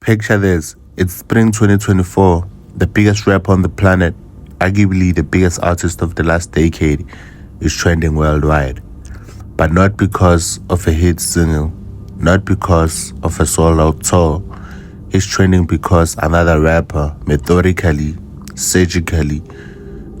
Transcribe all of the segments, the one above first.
Picture this. It's spring 2024. The biggest rapper on the planet, arguably the biggest artist of the last decade, is trending worldwide. But not because of a hit single, not because of a sold-out tour. He's trending because another rapper methodically, surgically,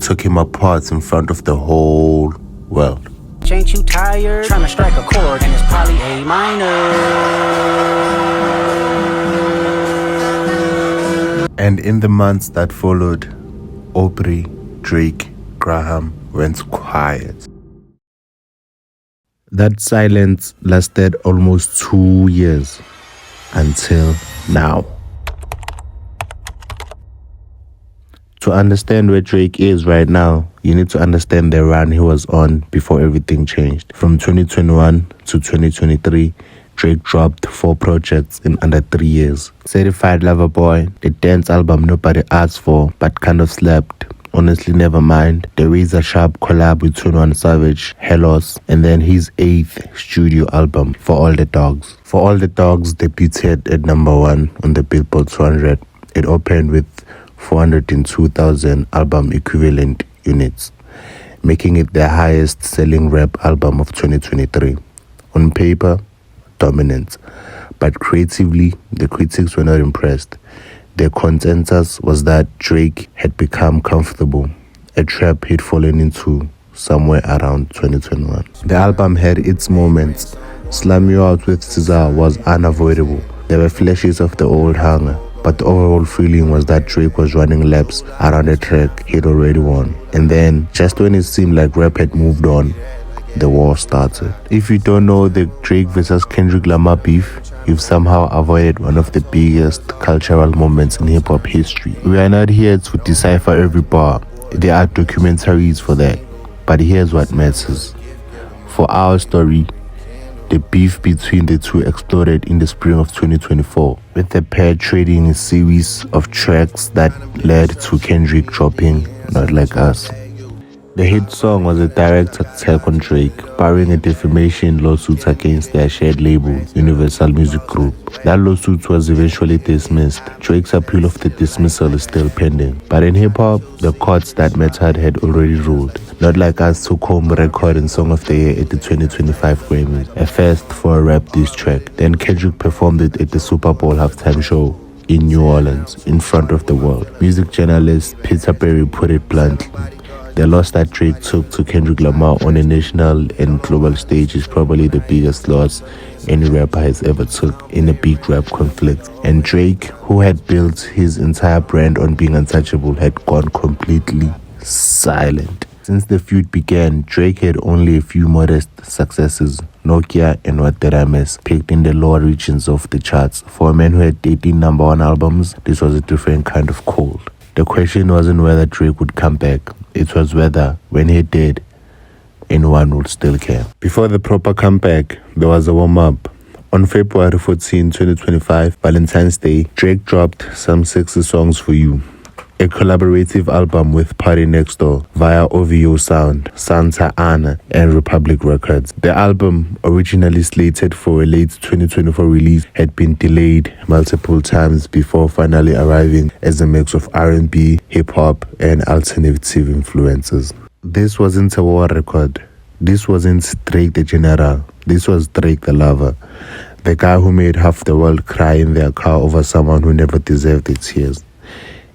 took him apart in front of the whole world. Ain't you tired? Trying to strike a chord and it's probably A minor. And in the months that followed, Aubrey, Drake, Graham went quiet. That silence lasted almost 2 years, until now. To understand where Drake is right now, you need to understand the run he was on before everything changed. From 2021 to 2023, Drake dropped 4 projects in under 3 years. Certified Lover Boy, the dance album nobody asked for but kind of slapped. Honestly, never mind. The Razor Sharp collab with 21 Savage, Hellos, and then his 8th studio album, For All the Dogs. For All the Dogs debuted at number 1 on the Billboard 200. It opened with 402,000 album equivalent units, making it the highest selling rap album of 2023. On paper, dominant, but creatively, the critics were not impressed. The consensus was that Drake had become comfortable, a trap he'd fallen into somewhere around 2021. The album had its moments. Slam You Out with SZA was unavoidable. There were flashes of the old hunger, but the overall feeling was that Drake was running laps around a track he'd already won. And then, just when it seemed like rap had moved on, the war started. If you don't know the Drake versus Kendrick Lamar beef, you've somehow avoided one of the biggest cultural moments in hip-hop history. We are not here to decipher every bar. There are documentaries for that. But here's what matters. For our story, the beef between the two exploded in the spring of 2024, with the pair trading a series of tracks that led to Kendrick dropping Not Like Us. The hit song was a direct attack on Drake, barring a defamation lawsuit against their shared label, Universal Music Group. That lawsuit was eventually dismissed. Drake's appeal of the dismissal is still pending. But in hip-hop, the courts that mattered had already ruled. Not Like Us took home record and Song of the Year at the 2025 Grammys, a first for a rap diss track. Then Kendrick performed it at the Super Bowl halftime show in New Orleans, in front of the world. Music journalist Peter Perry put it bluntly: the loss that Drake took to Kendrick Lamar on a national and global stage is probably the biggest loss any rapper has ever took in a big rap conflict. And Drake, who had built his entire brand on being untouchable, had gone completely silent. Since the feud began, Drake had only a few modest successes. Nokia and What Did I Miss peaked in the lower regions of the charts. For a man who had 18 number 1 albums, this was a different kind of cold. The question wasn't whether Drake would come back. It was whether, when he did, anyone would still care. Before the proper comeback, there was a warm-up. On February 14, 2025, Valentine's Day, Drake dropped Some Sexy Songs For You, a collaborative album with Party Next Door via OVO Sound, Santa Ana, and Republic Records. The album, originally slated for a late 2024 release, had been delayed multiple times before finally arriving as a mix of R&B, hip-hop, and alternative influences. This wasn't a war record. This wasn't Drake the General. This was Drake the Lover, the guy who made half the world cry in their car over someone who never deserved their tears.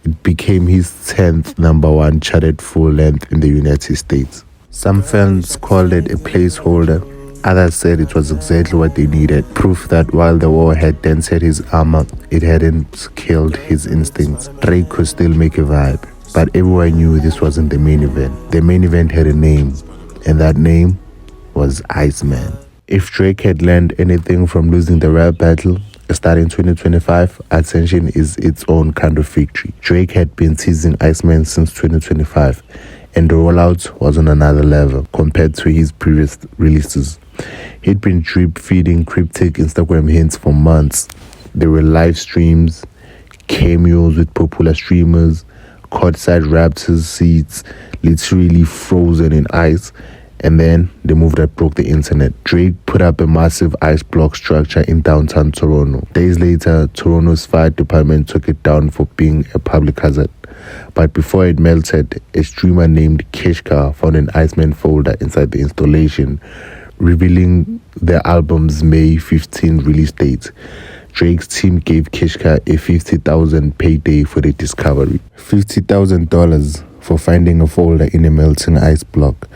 It became his 10th number 1 charted full length in the United States. Some fans called it a placeholder. Others said it was exactly what they needed. Proof that while the war had dented his armor, it hadn't killed his instincts. Drake could still make a vibe. But everyone knew this wasn't the main event. The main event had a name, and that name was Iceman. If Drake had learned anything from losing the rap battle, starting 2025, Attention is its own kind of victory. Drake had been teasing Iceman since 2025, and the rollout was on another level compared to his previous releases. He'd been drip-feeding cryptic Instagram hints for months. There were live streams, cameos with popular streamers, courtside Raptors seats literally frozen in ice, And then the move that broke the internet. Drake put up a massive ice block structure in downtown Toronto. Days later, Toronto's fire department took it down for being a public hazard. But before it melted, a streamer named Keshka found an Iceman folder inside the installation, revealing the album's May 15 release date. Drake's team gave Keshka a $50,000 payday for the discovery. $50,000 for finding a folder in a melting ice block.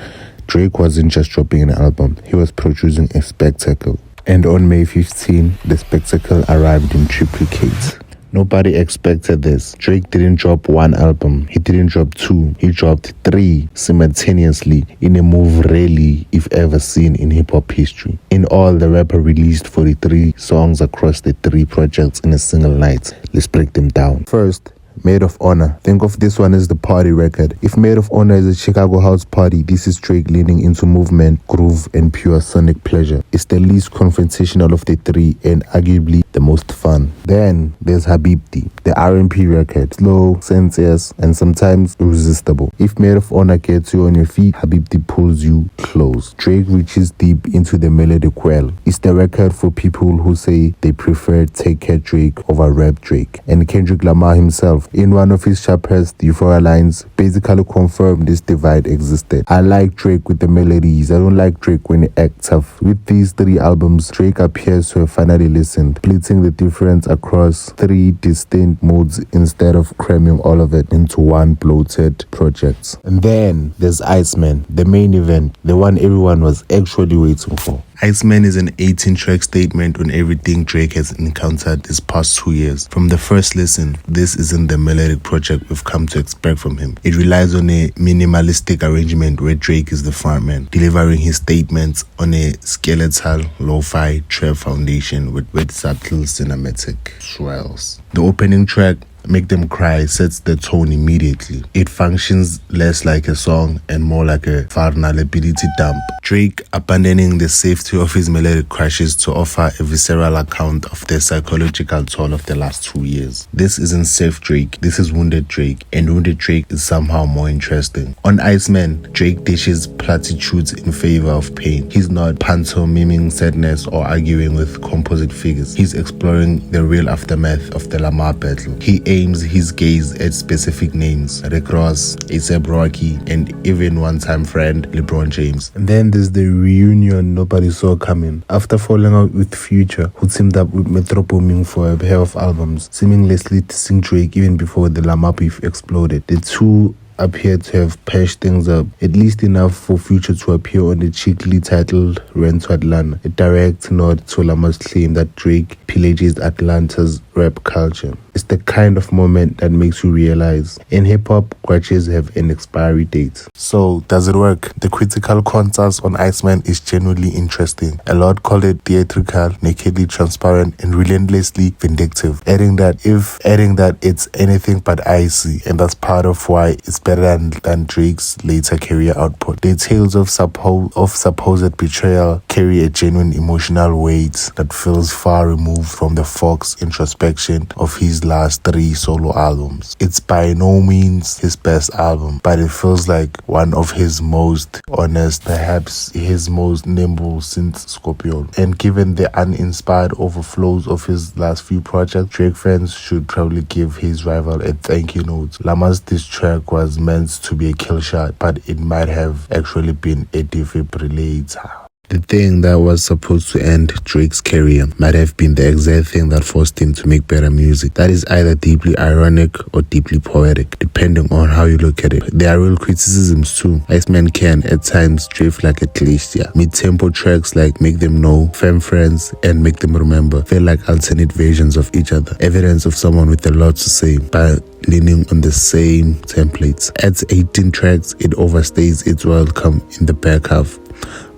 Drake wasn't just dropping an album, he was producing a spectacle. And on May 15, the spectacle arrived in triplicate. Nobody expected this. Drake didn't drop one album, he didn't drop two, he dropped three simultaneously in a move rarely, if ever, seen in hip-hop history. In all, the rapper released 43 songs across the three projects in a single night. Let's break them down. First, Made of Honor. Think of this one as the party record. If Made of Honor is a Chicago house party, this is Drake leaning into movement, groove, and pure sonic pleasure. It's the least confrontational of the three and arguably the most fun. Then there's Habibti, the R&B record. Slow, sensuous, and sometimes irresistible. If Made of Honor gets you on your feet, Habibti pulls you close. Drake reaches deep into the melodic well. It's the record for people who say they prefer Take Care Drake over Rap Drake. And Kendrick Lamar himself, in one of his sharpest Euphoria lines, basically confirmed this divide existed. I like Drake with the melodies, I don't like Drake when he acts tough. With these three albums, Drake appears to have finally listened, splitting the difference across three distinct modes instead of cramming all of it into one bloated project. And then there's Iceman, the main event, the one everyone was actually waiting for. Iceman is an 18-track statement on everything Drake has encountered these past 2 years. From the first listen, this isn't the melodic project we've come to expect from him. It relies on a minimalistic arrangement where Drake is the frontman, delivering his statements on a skeletal, lo-fi trap foundation with subtle cinematic swells. The opening track, Make Them Cry, sets the tone immediately. It functions less like a song and more like a vulnerability dump. Drake abandoning the safety of his melodic crashes to offer a visceral account of the psychological toll of the last 2 years. This isn't safe Drake, this is wounded Drake, and wounded Drake is somehow more interesting. On Iceman, Drake dishes platitudes in favor of pain. He's not pantomiming sadness or arguing with composite figures. He's exploring the real aftermath of the Lamar battle. He aims his gaze at specific names: Rick Ross, A$AP Rocky, and even one-time friend LeBron James. And then there's the reunion nobody saw coming. After falling out with Future, who teamed up with Metro Booming for a pair of albums, seamlessly dissing Drake even before the Lamar beef exploded. The two appeared to have patched things up, at least enough for Future to appear on the cheekily titled Rent to Atlanta, a direct nod to Lamar's claim that Drake pillages Atlanta's rap culture. It's the kind of moment that makes you realize in hip-hop, grudges have an expiry date. So, does it work? The critical consensus on Iceman is genuinely interesting. A lot call it theatrical, nakedly transparent, and relentlessly vindictive, adding that it's anything but icy, and that's part of why it's better than Drake's later career output. The tales of supposed betrayal carry a genuine emotional weight that feels far removed from the Fox introspection of his last 3 solo albums. It's by no means his best album, but it feels like one of his most honest, perhaps his most nimble since Scorpion. And given the uninspired overflows of his last few projects, Drake fans should probably give his rival a thank you note. Lamar's diss track was meant to be a kill shot, but it might have actually been a defibrillator. The thing that was supposed to end Drake's career might have been the exact thing that forced him to make better music. That is either deeply ironic or deeply poetic, depending on how you look at it. There are real criticisms too. Iceman can, at times, drift like a glacier. Mid-tempo tracks like Make Them Know, Femme Friends, and Make Them Remember feel like alternate versions of each other. Evidence of someone with a lot to say, but leaning on the same templates. At 18 tracks, it overstays its welcome in the back half.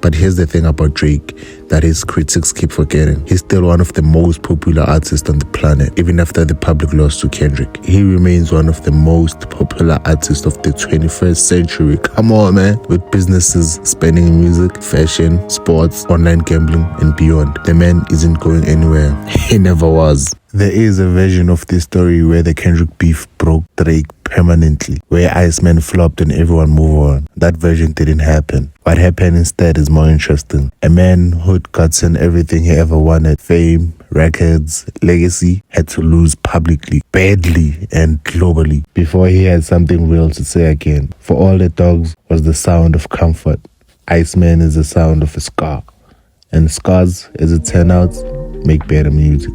But here's the thing about Drake that his critics keep forgetting. He's still one of the most popular artists on the planet, even after the public loss to Kendrick. He remains one of the most popular artists of the 21st century. Come on, man. With businesses spanning music, fashion, sports, online gambling, and beyond. The man isn't going anywhere. He never was. There is a version of this story where the Kendrick beef broke Drake permanently, where Iceman flopped and everyone moved on. That version didn't happen. What happened instead is more interesting. A man who'd gotten everything he ever wanted, fame, records, legacy, had to lose publicly, badly, and globally before he had something real to say again. For all the dogs was the sound of comfort. Iceman is the sound of a scar. And scars, as it turned out, make better music.